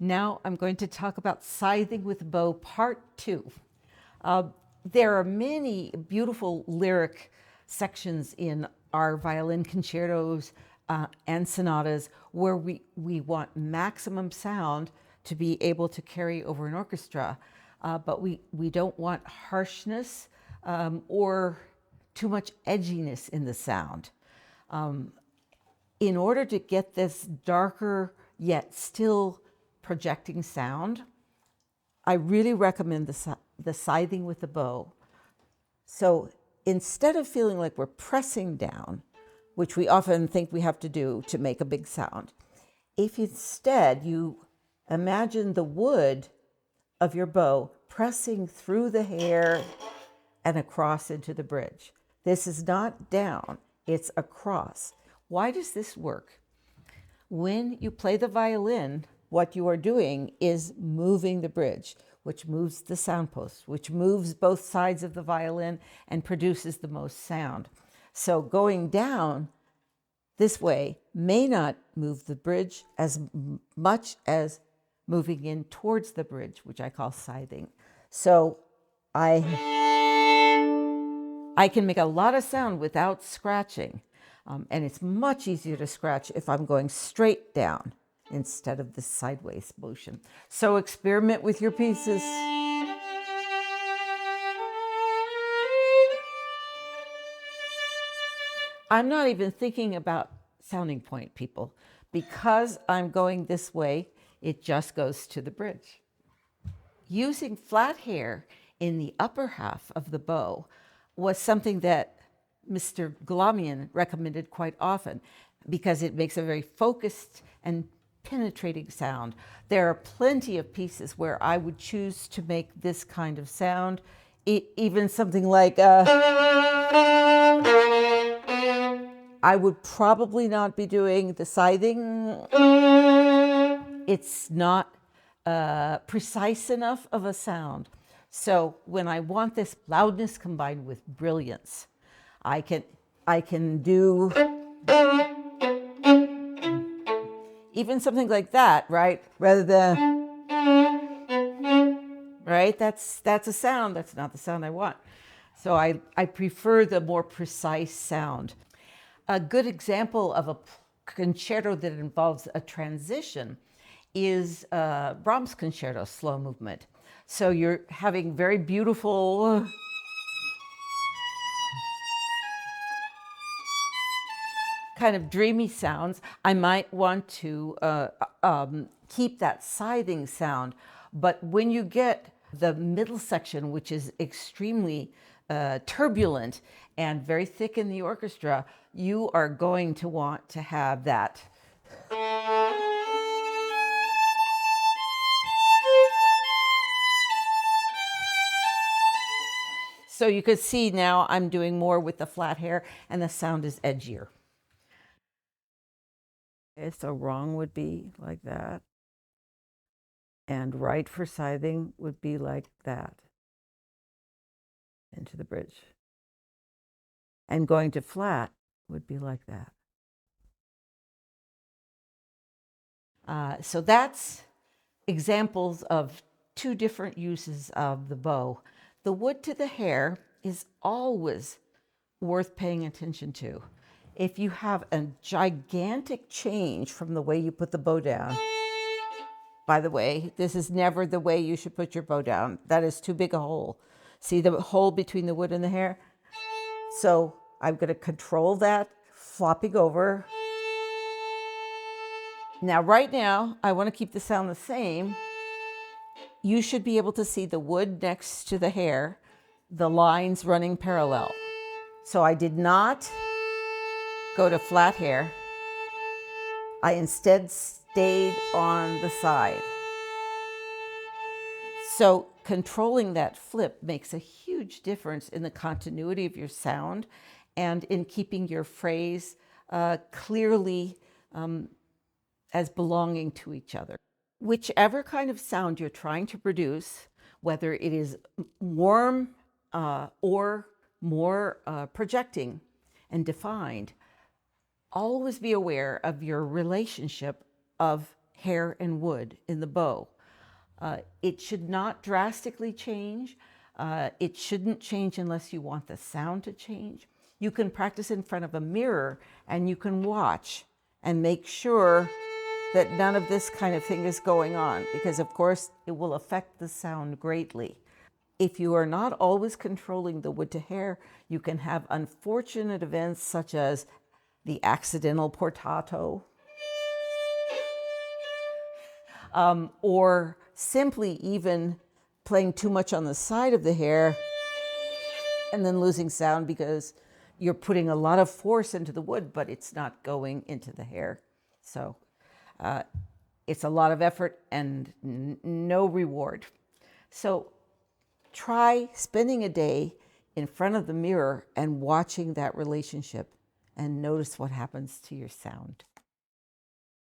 Now I'm going to talk about Scything with Bow Part 2. There are many beautiful lyric sections in our violin concertos and sonatas where we want maximum sound to be able to carry over an orchestra, but we don't want harshness or too much edginess in the sound. In order to get this darker yet still projecting sound, I really recommend the scything with the bow. So instead of feeling like we're pressing down, which we often think we have to do to make a big sound, if instead you imagine the wood of your bow pressing through the hair and across into the bridge. This is not down, it's across. Why does this work? When you play the violin, what you are doing is moving the bridge, which moves the sound post, which moves both sides of the violin and produces the most sound. So going down this way may not move the bridge as much as moving in towards the bridge, which I call scything. So I can make a lot of sound without scratching. And it's much easier to scratch if I'm going straight down instead of this sideways motion. So experiment with your pieces. I'm not even thinking about sounding point, people. Because I'm going this way, it just goes to the bridge. Using flat hair in the upper half of the bow was something that Mr. Galamian recommended quite often because it makes a very focused and penetrating sound. There are plenty of pieces where I would choose to make this kind of sound, even something like I would probably not be doing the scything. It's not precise enough of a sound. So when I want this loudness combined with brilliance, I can do even something like that, right? Rather than, right? That's a sound. That's not the sound I want. So I prefer the more precise sound. A good example of a concerto that involves a transition is Brahms' concerto, slow movement. So you're having very beautiful kind of dreamy sounds. I might want to keep that scything sound, but when you get the middle section, which is extremely turbulent and very thick in the orchestra, you are going to want to have that. So you could see now I'm doing more with the flat hair and the sound is edgier. Okay, so wrong would be like that. And right for scything would be like that. Into the bridge. And going to flat would be like that. So that's examples of two different uses of the bow. The wood to the hair is always worth paying attention to. If you have a gigantic change from the way you put the bow down, by the way, this is never the way you should put your bow down. That is too big a hole. See the hole between the wood and the hair? So I'm going to control that, flopping over. Now, right now, I want to keep the sound the same. You should be able to see the wood next to the hair, the lines running parallel. So I did not go to flat hair. I instead stayed on the side. So controlling that flip makes a huge difference in the continuity of your sound and in keeping your phrase clearly as belonging to each other. Whichever kind of sound you're trying to produce, whether it is warm or more projecting and defined, always be aware of your relationship of hair and wood in the bow. It should not drastically change. It shouldn't change unless you want the sound to change. You can practice in front of a mirror and you can watch and make sure that none of this kind of thing is going on, because of course it will affect the sound greatly. If you are not always controlling the wood to hair, you can have unfortunate events such as the accidental portato, or simply even playing too much on the side of the hair and then losing sound because you're putting a lot of force into the wood, but it's not going into the hair. So it's a lot of effort and no reward. So try spending a day in front of the mirror and watching that relationship and notice what happens to your sound.